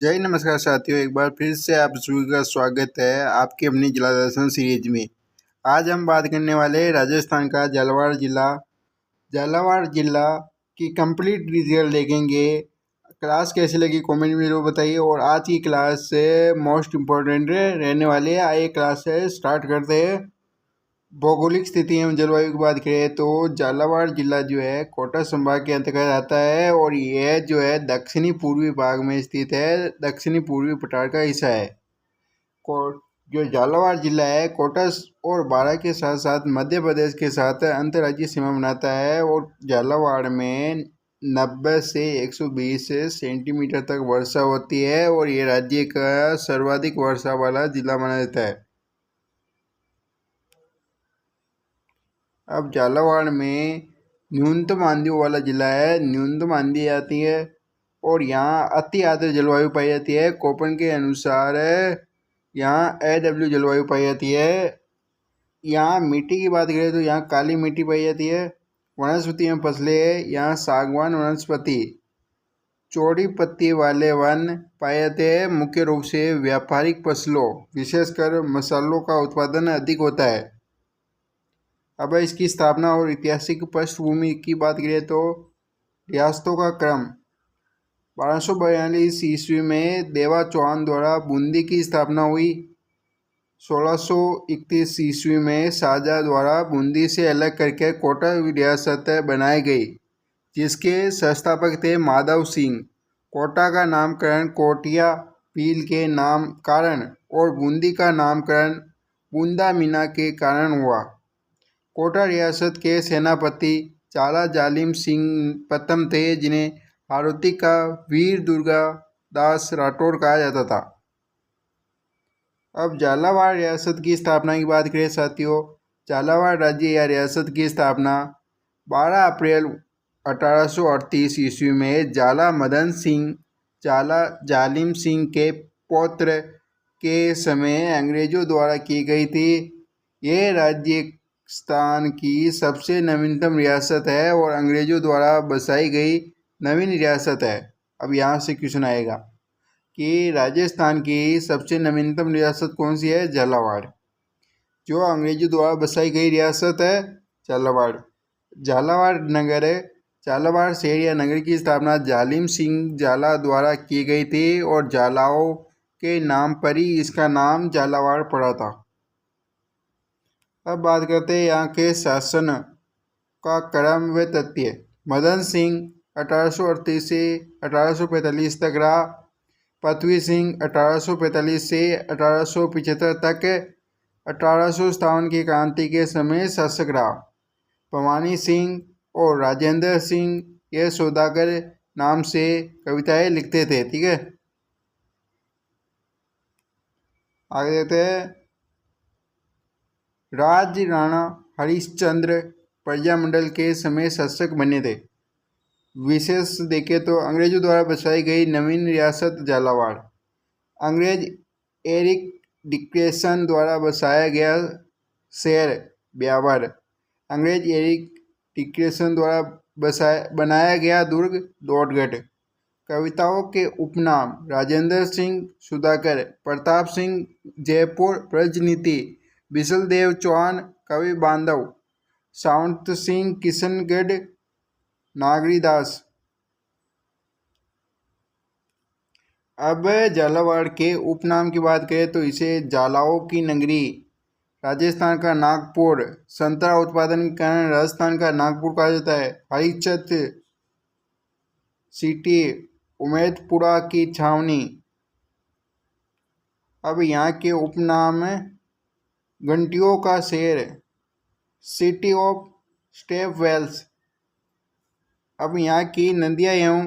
जय नमस्कार साथियों, एक बार फिर से आप सभी का स्वागत है आपकी अपनी जिला दर्शन सीरीज में। आज हम बात करने वाले हैं राजस्थान का झालावाड़ जिला। झालावाड़ जिला की कंप्लीट डिटेल देखेंगे। क्लास कैसी लगी कमेंट में जरूर बताइए। और आज की क्लास से मोस्ट इम्पोर्टेंट रहने वाले हैं। आइए क्लास से स्टार्ट करते हैं। भौगोलिक स्थिति एवं जलवायु की बात करें तो झालावाड़ जिला जो है कोटा संभाग के अंतर्गत आता है और यह जो है दक्षिणी पूर्वी भाग में स्थित है। दक्षिणी पूर्वी पठार का हिस्सा है। जो झालावाड़ जिला है कोटा और बारां के साथ साथ मध्य प्रदेश के साथ अंतर्राज्यीय सीमा बनाता है। और झालावाड़ में 90 से 120 सेंटीमीटर तक वर्षा होती है और ये राज्य का सर्वाधिक वर्षा वाला जिला माना जाता है। अब झालावाड़ में न्यूनतम आंधियों वाला जिला है। न्यूनतम आंधी आती है और यहाँ अति आर्द्र जलवायु पाई जाती है। कोपन के अनुसार यहाँ AW जलवायु पाई जाती है। यहाँ मिट्टी की बात करें तो यहाँ काली मिट्टी पाई जाती है। वनस्पति एवं फसलें यहाँ सागवान वनस्पति, चौड़ी पत्ती वाले वन पाए जाते हैं। मुख्य रूप से व्यापारिक फसलों विशेषकर मसालों का उत्पादन अधिक होता है। अब इसकी स्थापना और ऐतिहासिक पृष्ठभूमि की बात करें तो रियासतों का क्रम 1242 ईस्वी में देवा चौहान द्वारा बूंदी की स्थापना हुई। 1631 ईस्वी में शाहजहाँ द्वारा बूंदी से अलग करके कोटा रियासत बनाई गई, जिसके संस्थापक थे माधव सिंह। कोटा का नामकरण कोटिया भील के नाम कारण और बूंदी का नामकरण बूंदा मीना के कारण हुआ। कोटा रियासत के सेनापति चाला जालिम सिंह प्रथम थे, जिन्हें हारुति का वीर दुर्गा दास राठौर कहा जाता था। अब झालावाड़ रियासत की स्थापना की बात करें साथियों, झालावाड़ राज्य या रियासत की स्थापना 12 अप्रैल 1838 ईस्वी में जाला मदन सिंह जाला जालिम सिंह के पौत्र के समय अंग्रेजों द्वारा की गई थी। यह राजस्थान की सबसे नवीनतम रियासत है और अंग्रेजों द्वारा बसाई गई नवीन रियासत है। अब यहाँ से क्वेश्चन आएगा कि राजस्थान की सबसे नवीनतम रियासत कौन सी है? झालावाड़। जो अंग्रेजों द्वारा बसाई गई रियासत है झालावाड़। झालावाड़ नगर है। झालावाड़ शहर या नगर की स्थापना जालिम सिंह जाला द्वारा की गई थी और झालाओं के नाम पर ही इसका नाम झालावाड़ पड़ा था। अब बात करते हैं यहाँ के शासन का क्रम व तथ्य। मदन सिंह 1838 से 1845 तक रहा। पृथ्वी सिंह 1845 से 1875 तक 1857 की क्रांति के समय शासक रहा। भवानी सिंह और राजेंद्र सिंह ये सौदागर नाम से कविताएं लिखते थे। ठीक है, आगे देखते हैं। राज राणा हरिश्चंद्र प्रजामंडल के समय शासक बने थे। विशेष देखें तो अंग्रेजों द्वारा बसाई गई नवीन रियासत झालावाड़। अंग्रेज एरिक डिक्रेसन द्वारा बसाया गया शहर ब्यावर। अंग्रेज एरिक डिक्रेसन द्वारा बनाया गया दुर्ग दौड़गढ़। कविताओं के उपनाम राजेंद्र सिंह सुधाकर, प्रताप सिंह जयपुर ब्रजनीति, बिशलदेव चौहान कवि बांधव, सावंत सिंह किशनगढ़ नागरीदास। अब झालावाड़ के उपनाम की बात करें तो इसे झालाओं की नगरी, राजस्थान का नागपुर, संतरा उत्पादन के कारण राजस्थान का नागपुर कहा जाता है। हरिचंद सिटी, उमेदपुरा की छावनी। अब यहाँ के उपनाम घंटियों का शहर, सिटी ऑफ स्टेप वेल्स। अब यहाँ की नदियाँ एवं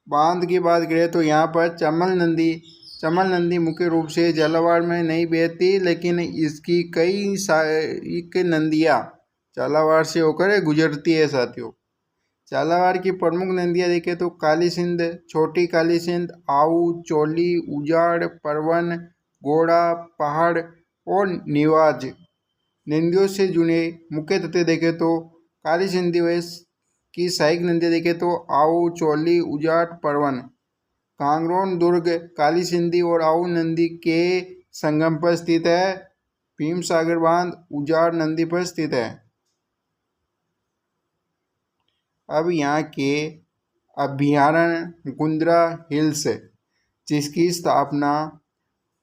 बांध की बात करें तो यहाँ पर चमल नदी मुख्य रूप से झालावाड़ में नहीं बहती, लेकिन इसकी कई नदियाँ झालावाड़ से होकर गुजरती है साथियों। झालावाड़ की प्रमुख नदियाँ देखें तो काली सिंध, छोटी काली सिंध, आऊ, चोली, उजाड़, परवन, घोड़ा, पहाड़ और निवाज। नदियों से जुड़े मुख्य तथ्य देखें तो काली सिंध की सहायक नदियाँ देखें तो आऊ, चोली, उजाड़, परवन। कांगरोन दुर्ग काली सिंधी और आऊ नदी के संगम पर स्थित है। भीम सागर बांध उजाड़ नदी पर स्थित है। अब यहाँ के अभयारण्य मुकुंदरा हिल्स, जिसकी स्थापना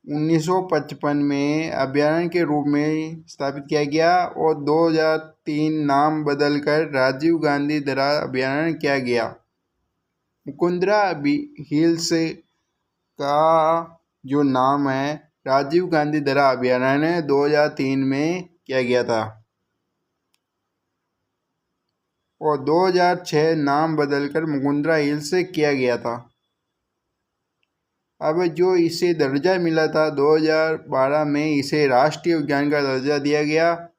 1955 में अभयारण्य के रूप में स्थापित किया गया और 2003 नाम बदलकर राजीव गांधी दर्रा अभयारण्य किया गया। मुकुंदरा हिल्स का जो नाम है राजीव गांधी दर्रा अभयारण्य 2003 में किया गया था और 2006 नाम बदलकर मुकुंदरा हिल्स किया गया था। अब जो इसे दर्जा मिला था 2012 में इसे राष्ट्रीय उद्यान का दर्जा दिया गया।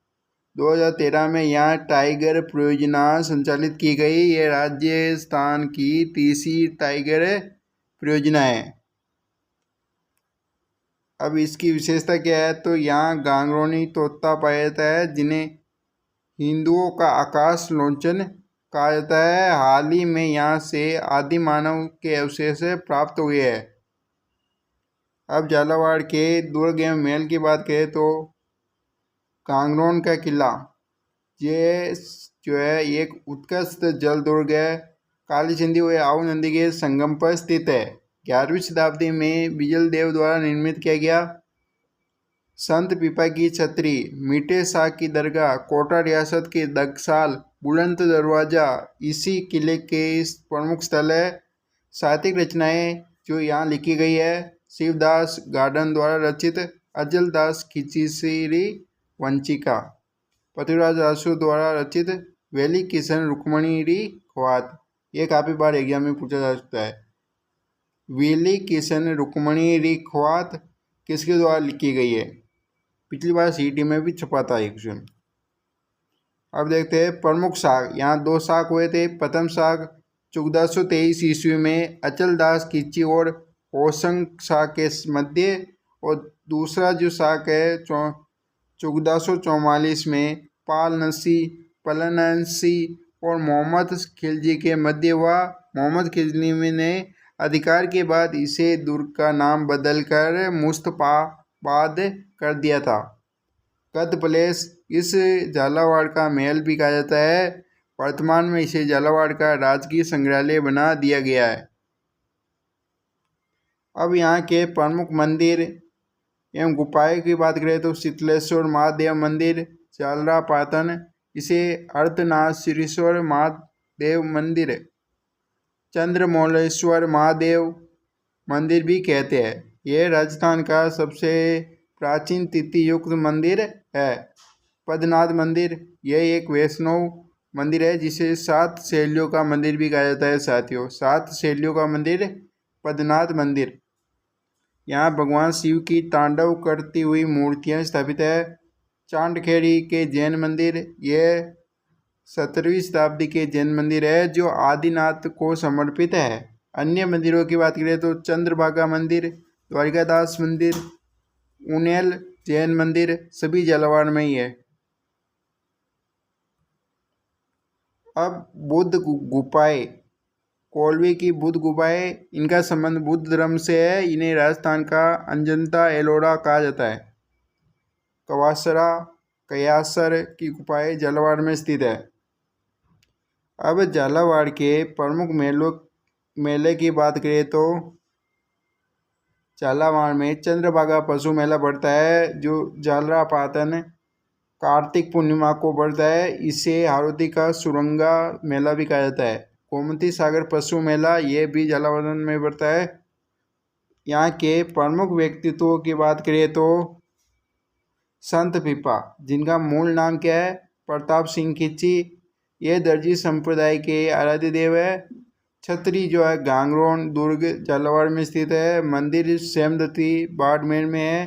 2013 में यहाँ टाइगर परियोजना संचालित की गई। ये राजस्थान की तीसरी टाइगर परियोजना है। अब इसकी विशेषता क्या है तो यहाँ गांगरोनी तोता पाया जाता है, जिन्हें हिंदुओं का आकाश लोचन कहा जाता है। हाल ही में यहाँ से आदि मानव के अवशेष प्राप्त हुए हैं। अब झालावाड़ के दुर्ग एवं महल की बात करें तो कांगरोन का किला ये जो है एक उत्कृष्ट जल दुर्ग है। काली सिंधी और आऊ नदी के संगम पर स्थित है। 11वीं शताब्दी में बिजल देव द्वारा निर्मित किया गया। संत पीपा की छतरी, मीठे शाह की दरगाह, कोटा रियासत के दक्षाल, बुलंद दरवाजा इसी किले के प्रमुख स्थल है। साहित्यिक रचनाएं जो यहाँ लिखी गई है शिवदास गार्डन द्वारा रचित अजल दास खिचीश्री वंचिका, पृथ्वीराज आसु द्वारा रचित वेली किशन रुक्मणी री ख्वात। ये काफ़ी बार एग्जाम में पूछा जा सकता है। वेली किशन रुक्मणी री ख्वात किसके द्वारा लिखी गई है? पिछली बार सीटी में भी छपा था एक क्वेश्चन। अब देखते हैं प्रमुख शाख। यहाँ 2 शाख हुए थे। प्रथम शाख 1423 ईस्वी में अचल दास खिची और होशंग शाह के मध्य, और दूसरा जो शाख है 1444 में पाल नसी, पलनसी और मोहम्मद खिलजी के मध्य हुआ। मोहम्मद खिलजी ने अधिकार के बाद इसे दुर्ग का नाम बदलकर मुस्तफाबाद कर दिया था। कद प्लेस इस झालावाड़ का महल भी कहा जाता है। वर्तमान में इसे झालावाड़ का राजकीय संग्रहालय बना दिया गया है। अब यहाँ के प्रमुख मंदिर एवं गुफाएं की बात करें तो शीतलेश्वर महादेव मंदिर झालरापाटन, इसे अर्धनारीश्वर महादेव मंदिर, चंद्रमौलेश्वर महादेव मंदिर भी कहते हैं। यह राजस्थान का सबसे प्राचीन तिथि युक्त मंदिर है। पद्मनाभ मंदिर यह एक वैष्णव मंदिर है जिसे 7 शैलियों का मंदिर भी कहा जाता है। साथियों 7 शैलियों का मंदिर पद्मनाभ मंदिर। यहाँ भगवान शिव की तांडव करती हुई मूर्तियाँ स्थापित है। चांदखेड़ी के जैन मंदिर यह 17वीं शताब्दी के जैन मंदिर है जो आदिनाथ को समर्पित है। अन्य मंदिरों की बात करें तो चंद्रभागा मंदिर, द्वारिकादास मंदिर, उनेल जैन मंदिर सभी झालावाड़ में ही है। अब बुद्ध गुफाएं, कोलवी की बुद्ध गुफाएं, इनका संबंध बुद्ध धर्म से है। इन्हें राजस्थान का अजंता एलोरा कहा जाता है। कवासरा कयासर की गुफाएं झालावाड़ में स्थित है। अब झालावाड़ के प्रमुख मेले की बात करें तो झालावाड़ में चंद्रभागा पशु मेला बढ़ता है जो झालरापाटन कार्तिक पूर्णिमा को बढ़ता है। इसे हाड़ौती का सुरंगा मेला भी कहा जाता है। गोमती सागर पशु मेला ये भी झालावाड़ में बढ़ता है। यहाँ के प्रमुख व्यक्तित्वों की बात करें तो संत पीपा, जिनका मूल नाम क्या है प्रताप सिंह खिची, ये दर्जी संप्रदाय के आराध्य देव है। छतरी जो है गांगरोन दुर्ग झालावाड़ में स्थित है। मंदिर सेमदती बाड़मेर में है।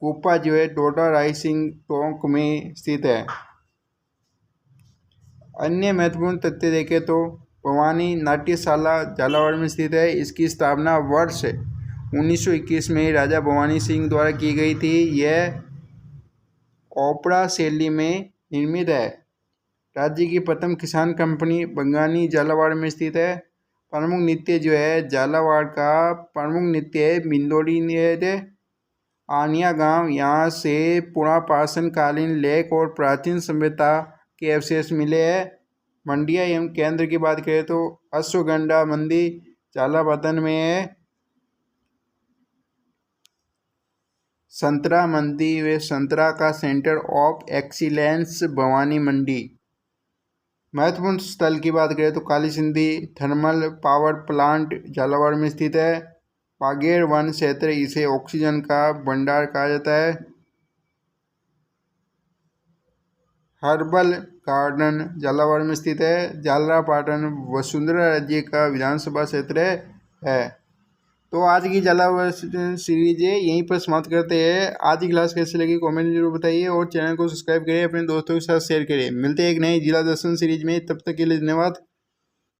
गुफा जो है डोडा रायसिंह टोंक में स्थित है। अन्य महत्वपूर्ण तथ्य देखें तो भवानी नाट्यशाला झालावाड़ में स्थित है। इसकी स्थापना वर्ष 1921 में राजा भवानी सिंह द्वारा की गई थी। यह ओपरा शैली में निर्मित है। राज्य की प्रथम किसान कंपनी बंगानी झालावाड़ में स्थित है। प्रमुख नृत्य जो है झालावाड़ का प्रमुख नृत्य है मिंदोरी नृत्य। आनिया गांव, यहाँ से पुरापाषाण कालीन लेख और प्राचीन सभ्यता के अवशेष मिले हैं। मंडिया एवं केंद्र की बात करें तो अश्वगंधा मंडी झालावाड़ में है। संतरा मंडी व संतरा का centre of excellence Bhawani Mandi. महत्वपूर्ण स्थल की बात करें तो Kali Sindhi thermal power plant Jhalawar में स्थित है। बागेड़ वन क्षेत्र, इसे ऑक्सीजन का भंडार कहा जाता है। हर्बल गार्डन झालावाड़ में स्थित है। झालरापाटन वसुंधरा राज्य का विधानसभा क्षेत्र है। तो आज की झालावाड़ सीरीज है यहीं पर समाप्त करते हैं। आज की क्लास कैसे लगी कमेंट जरूर बताइए और चैनल को सब्सक्राइब करिए, अपने दोस्तों के साथ शेयर करिए। मिलते हैं एक नई जिला दर्शन सीरीज में, तब तक के लिए धन्यवाद।